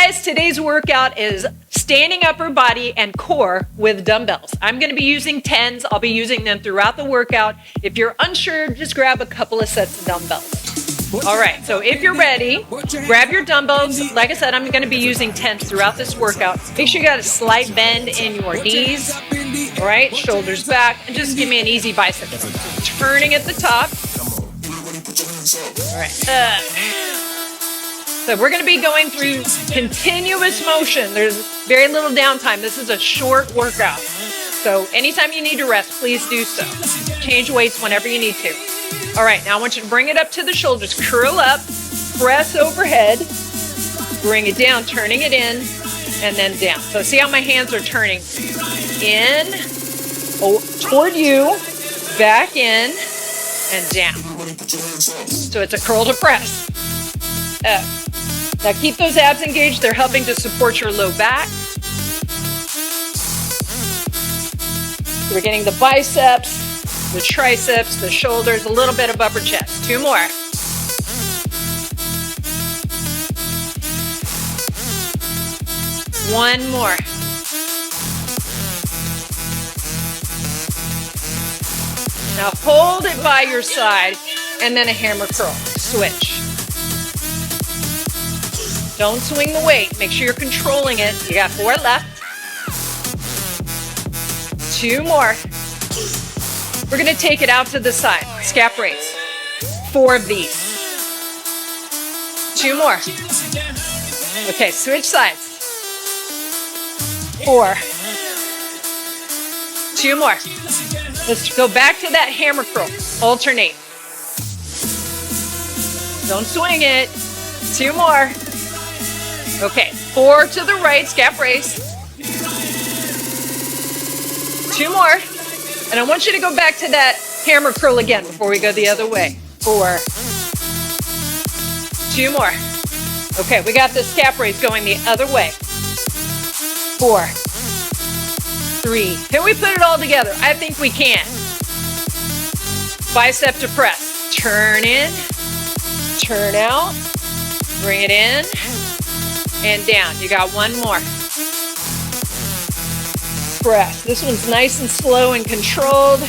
guys, today's workout is standing upper body and core with dumbbells. I'm going to be using 10s. I'll be using them throughout the workout. If you're unsure, just grab a couple of sets of dumbbells. All right, so if you're ready, grab your dumbbells. Like I said, I'm going to be using 10s throughout this workout. Make sure you got a slight bend in your knees. All right, shoulders back, and just give me an easy bicep. Turning at the top. All right. So we're going to be going through continuous motion. There's very little downtime. This is a short workout. So anytime you need to rest, please do so. Change weights whenever you need to. All right, now I want you to bring it up to the shoulders. Curl up, press overhead, bring it down, turning it in, and then down. So see how my hands are turning? In, toward you, back in, and down. So it's a curl to press. Up. Now keep those abs engaged. They're helping to support your low back. So we're getting the biceps, the triceps, the shoulders, a little bit of upper chest. 2 more. One more. Now hold it by your side and then a hammer curl. Switch. Don't swing the weight. Make sure you're controlling it. You got 4 left. 2 more. We're going to take it out to the side. Scap raise. 4 of these. 2 more. Okay, switch sides. 4. 2 more. Let's go back to that hammer curl. Alternate. Don't swing it. 2 more. Okay, 4 to the right, scap raise. 2 more. And I want you to go back to that hammer curl again before we go the other way. 4. 2 more. Okay, we got the scap raise going the other way. 4. 3. Can we put it all together? I think we can. Bicep to press. Turn in, turn out, bring it in, and down. You got 1 more. Press. This one's nice and slow and controlled.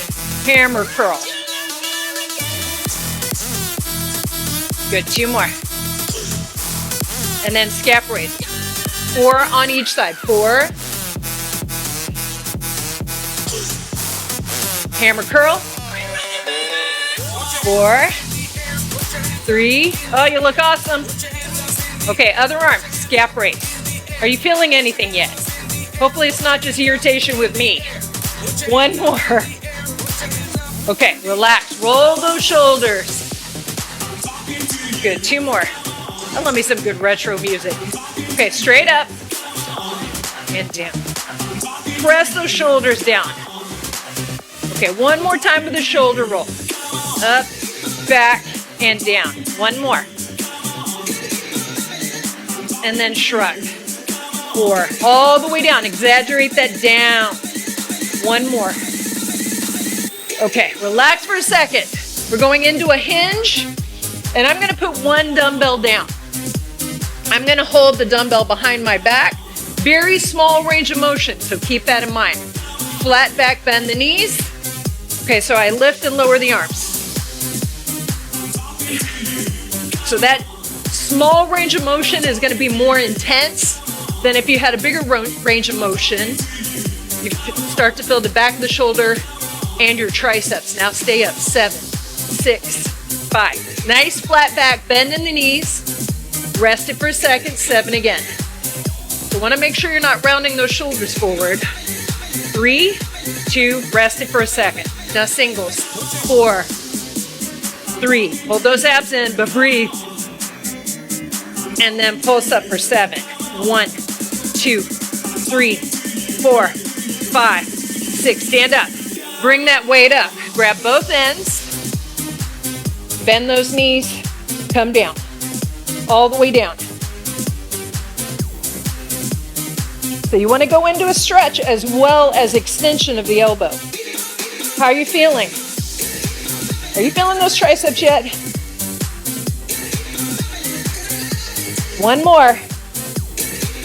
Hammer curl. Good. 2 more. And then scap raise. 4 on each side. 4. Hammer curl. 4. 3. Oh, you look awesome. Okay, other arm. Scap raise. Are you feeling anything yet? Hopefully it's not just irritation with me. 1 more. Okay, relax. Roll those shoulders. Good. 2 more. I love me some good retro music. Okay, straight up and down. Press those shoulders down. Okay, 1 more time with the shoulder roll. Up, back, and down. 1 more. And then shrug. 4. All the way down. Exaggerate that down. 1 more. Okay, relax for a second. We're going into a hinge, and I'm going to put 1 dumbbell down. I'm going to hold the dumbbell behind my back. Very small range of motion, so keep that in mind. Flat back, bend the knees. Okay, so I lift and lower the arms. So that small range of motion is going to be more intense than if you had a bigger range of motion. You start to feel the back of the shoulder and your triceps. Now stay up. 7, 6, 5. Nice flat back, bend in the knees. Rest it for a second. 7 again. So want to make sure you're not rounding those shoulders forward. 3, 2, rest it for a second. Now singles. 4, 3. Hold those abs in, but breathe. And then pulse up for 7. 1, 2, 3, 4, 5, 6. Stand up. Bring that weight up. Grab both ends. Bend those knees. Come down. All the way down. So you want to go into a stretch as well as extension of the elbow. How are you feeling? Are you feeling those triceps yet? 1 more.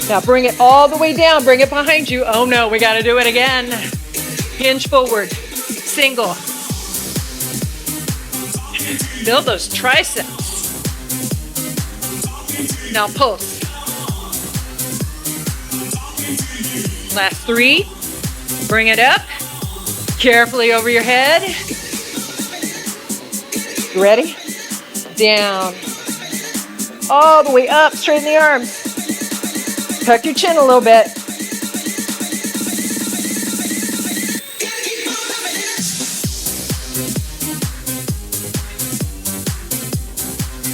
Now bring it all the way down. Bring it behind you. Oh no, we got to do it again. Hinge forward. Single. Build those triceps. Now pulse. Last 3. Bring it up. Carefully over your head. Ready? Down. All the way up. Straighten the arms. Tuck your chin a little bit.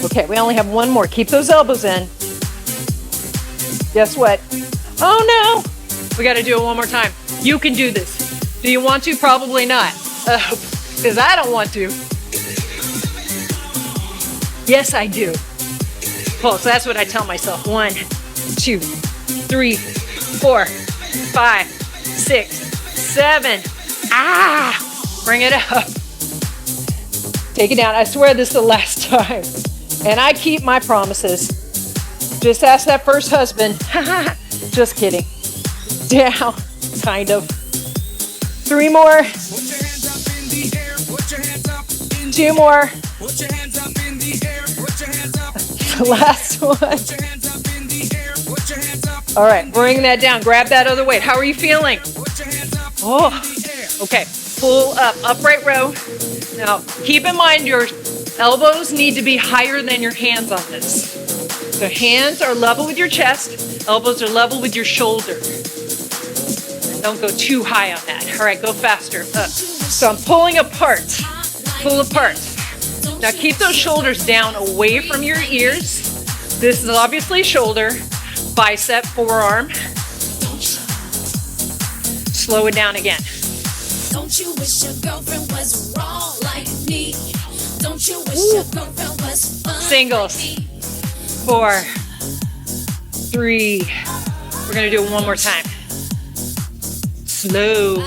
Okay, we only have one more. Keep those elbows in. Guess what? Oh no! We got to do it one more time. You can do this. Do you want to? Probably not. Because I don't want to. Yes, I do. Pulse. That's what I tell myself. 1, 2, 3, 4, 5, 6, 7. Bring it up. Take it down. I swear this is the last time. And I keep my promises. Just ask that first husband. Just kidding. Down. Kind of. 3 more. 2 more. The last one. All right, bring that down. Grab that other weight. How are you feeling? Oh, okay. Pull up, upright row. Now, keep in mind your elbows need to be higher than your hands on this. So hands are level with your chest. Elbows are level with your shoulder. Don't go too high on that. All right, go faster. Up. So I'm pulling apart. Pull apart. Now keep those shoulders down away from your ears. This is obviously shoulder, bicep, forearm. Slow it down again. Don't you wish your girlfriend was wrong like me? Don't you wish your girlfriend was fun? Singles. 4, 3. We're gonna do it one more time. Slow.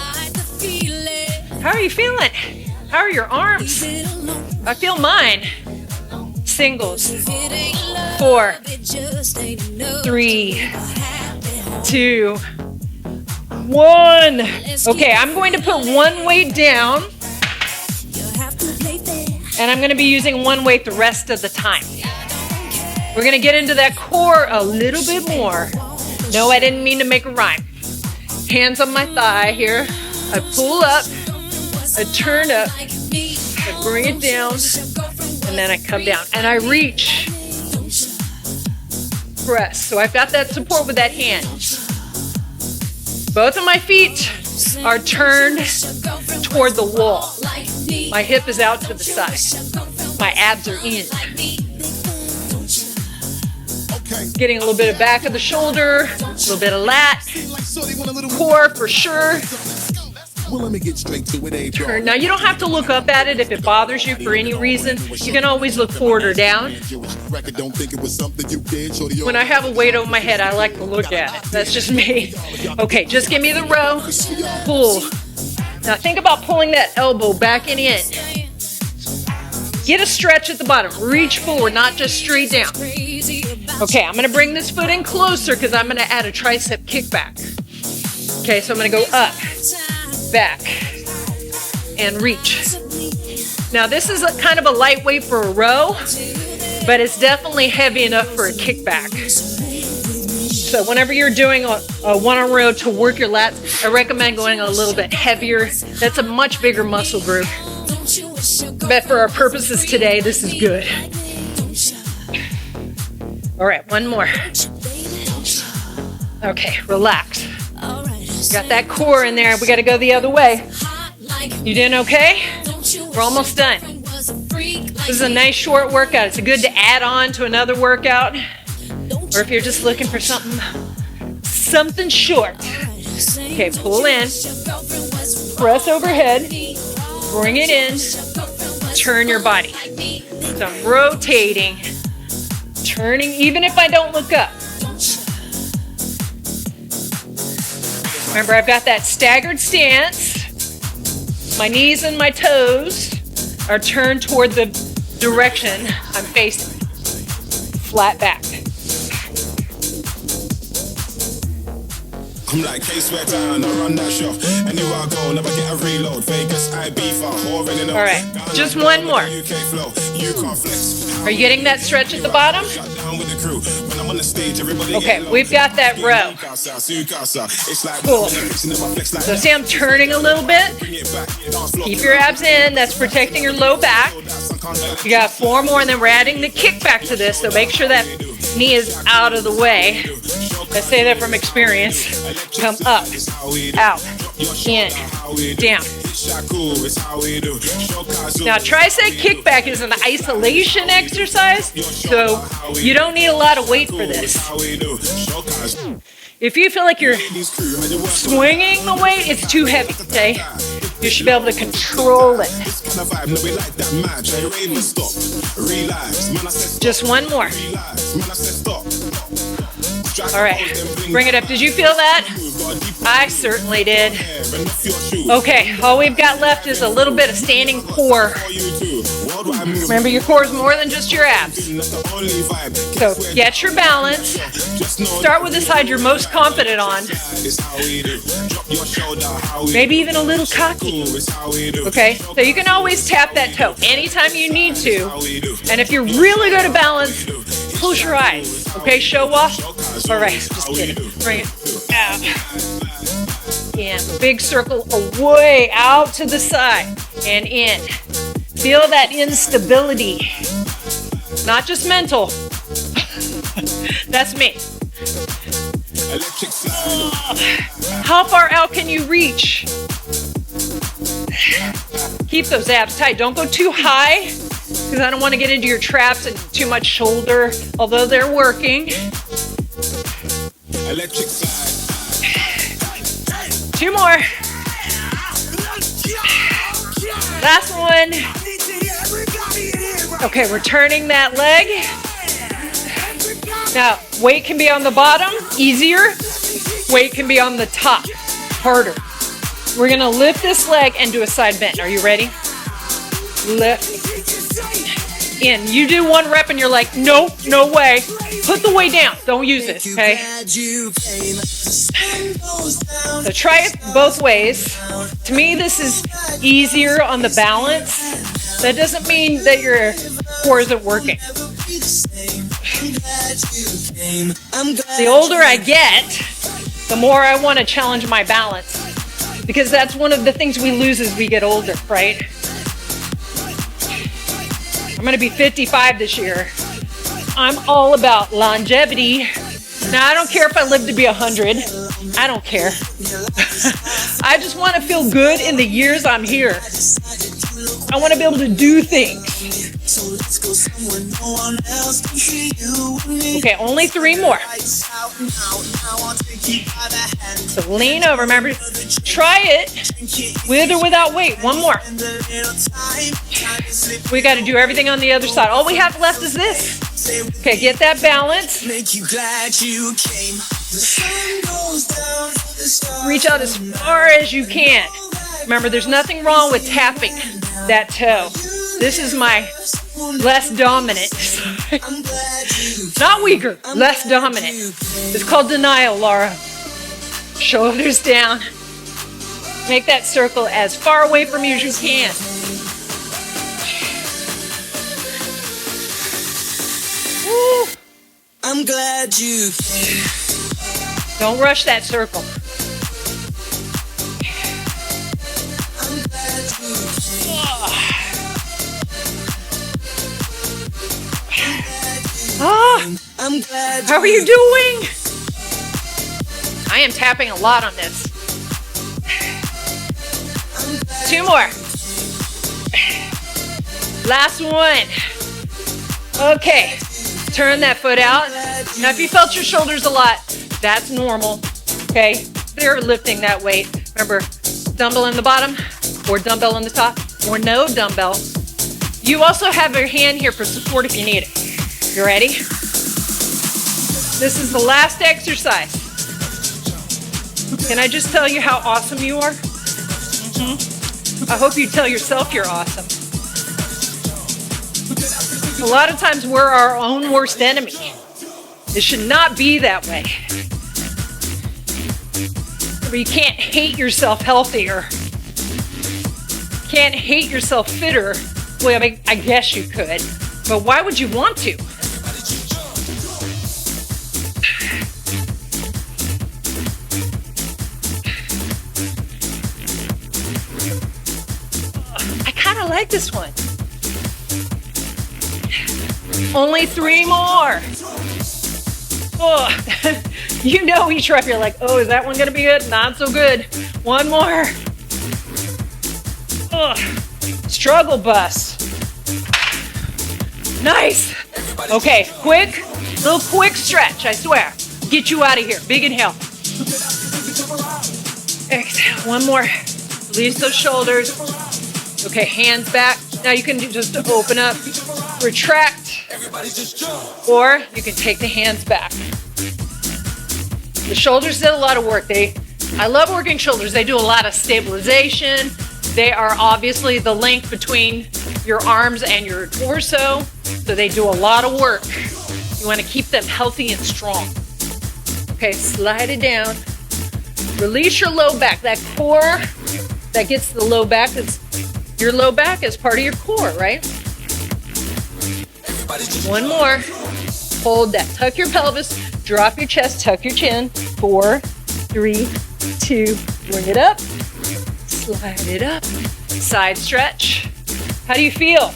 How are you feeling? How are your arms? I feel mine. Singles. 4, 3, 2, 1. Okay, I'm going to put one weight down. And I'm going to be using one weight the rest of the time. We're going to get into that core a little bit more. No, I didn't mean to make a rhyme. Hands on my thigh here. I pull up. I turn up. I bring it down. And then I come down. And I reach. Press. So I've got that support with that hand. Both of my feet are turned toward the wall. My hip is out to the side. My abs are in. Getting a little bit of back of the shoulder, a little bit of lat, core for sure. Turn. Now you don't have to look up at it if it bothers you for any reason. You can always look forward or down. When I have a weight over my head, I like to look at it. That's just me. Okay, just give me the row. Pull. Now think about pulling that elbow back and in. Get a stretch at the bottom. Reach forward, not just straight down. Okay, I'm going to bring this foot in closer because I'm going to add a tricep kickback. Okay, so I'm going to go up, back, and reach. Now this is kind of a lightweight for a row, but it's definitely heavy enough for a kickback. So whenever you're doing a one-on row to work your lats, I recommend going a little bit heavier. That's a much bigger muscle group. But for our purposes today, this is good. All right, one more. Okay, relax. Got that core in there. We got to go the other way. You doing okay? We're almost done. This is a nice short workout. It's good to add on to another workout. Or if you're just looking for something short. Okay, pull in. Press overhead. Bring it in. Turn your body. So I'm rotating. Turning even if I don't look up. Remember, I've got that staggered stance. My knees and my toes are turned toward the direction I'm facing. Flat back. I'm like K-Sweater and I run that show. Anywhere I go, never get a reload. Vegas, I beef, I already know. All right, just one more. UK flow, you can't flex. Are you getting that stretch at the bottom? Shut down with the crew. When I'm on the stage, everybody Okay, we've got that row. Cool. So see, I'm turning a little bit. Keep your abs in. That's protecting your low back. You got 4 more, and then we're adding the kickback to this. So make sure that knee is out of the way. I say that from experience. Come up, out, in, down. Now, tricep kickback is an isolation exercise, so you don't need a lot of weight for this. If you feel like you're swinging the weight, it's too heavy, okay? You should be able to control it. Just one more. All right, bring it up. Did you feel that? I certainly did. Okay, all we've got left is a little bit of standing core. Remember, your core is more than just your abs. So get your balance. Start with the side you're most confident on. Maybe even a little cocky. Okay, so you can always tap that toe anytime you need to. And if you're really good at balance, close your eyes. Okay, show off. All right, just kidding. Bring it out. In. Big circle away, out to the side, and in. Feel that instability. Not just mental. That's me. How far out can you reach? Keep those abs tight. Don't go too high, because I don't want to get into your traps and too much shoulder, although they're working. Electric slide. 2 more. Last one. Okay, we're turning that leg. Now, weight can be on the bottom, easier. Weight can be on the top, harder. We're gonna lift this leg and do a side bend. Are you ready? Lift. In. You do 1 rep and you're like, nope, no way. Put the weight down. Don't use it, okay? So try it both ways. To me, this is easier on the balance. That doesn't mean that your core isn't working. The older I get, the more I want to challenge my balance. Because that's one of the things we lose as we get older, right? I'm going to be 55 this year. I'm all about longevity. Now, I don't care if I live to be 100. I don't care. I just want to feel good in the years I'm here. I want to be able to do things. Okay, only 3 more. So lean over. Remember, try it with or without weight. 1 more. We got to do everything on the other side. All we have left is this. Okay, get that balance. Reach out as far as you can. Remember, there's nothing wrong with tapping that toe. This is my less dominant. Not weaker, less dominant. It's called denial, Laura. Shoulders down. Make that circle as far away from you as you can. Woo. I'm glad you came. Don't rush that circle. I'm glad you came. I'm glad How are you doing? I am tapping a lot on this. 2 more. Last one. Okay. Turn that foot out. Now, if you felt your shoulders a lot, that's normal. Okay? They're lifting that weight. Remember, dumbbell in the bottom, or dumbbell on the top, or no dumbbell. You also have your hand here for support if you need it. You ready? This is the last exercise. Can I just tell you how awesome you are? I hope you tell yourself you're awesome. A lot of times we're our own worst enemy. It should not be that way. But you can't hate yourself healthier. Can't hate yourself fitter. Well, I mean, I guess you could, but why would you want to? I kind of like this one. Only 3 more. Oh, you know each rep you're like, oh, is that one gonna be good? Not so good. 1 more. Oh, struggle bus. Nice. Okay, little quick stretch, I swear. Get you out of here. Big inhale. Exhale, 1 more. Release those shoulders. Okay, hands back. Now you can just open up, retract, or you can take the hands back. The shoulders did a lot of work. I love working shoulders. They do a lot of stabilization. They are obviously the link between your arms and your torso. So they do a lot of work. You want to keep them healthy and strong. Okay, slide it down. Release your low back. That core that gets the low back, your low back is part of your core, right? 1 more. Hold that. Tuck your pelvis. Drop your chest. Tuck your chin. 4, 3, 2. Bring it up. Slide it up. Side stretch. How do you feel?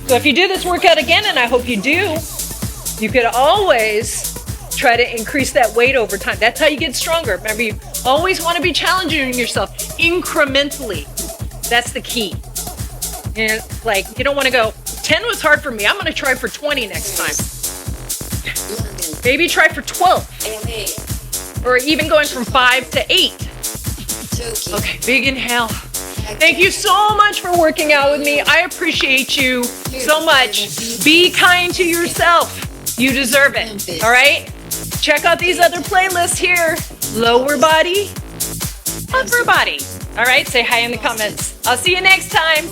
So if you do this workout again, and I hope you do, you could always try to increase that weight over time. That's how you get stronger. Remember, you always want to be challenging yourself incrementally. That's the key. And like, you don't want to go, 10 was hard for me. I'm going to try for 20 next time. Maybe try for 12. Or even going from 5 to 8. Okay, big inhale. Thank you so much for working out with me. I appreciate you so much. Be kind to yourself. You deserve it. All right? Check out these other playlists here. Lower body, upper body. All right? Say hi in the comments. I'll see you next time.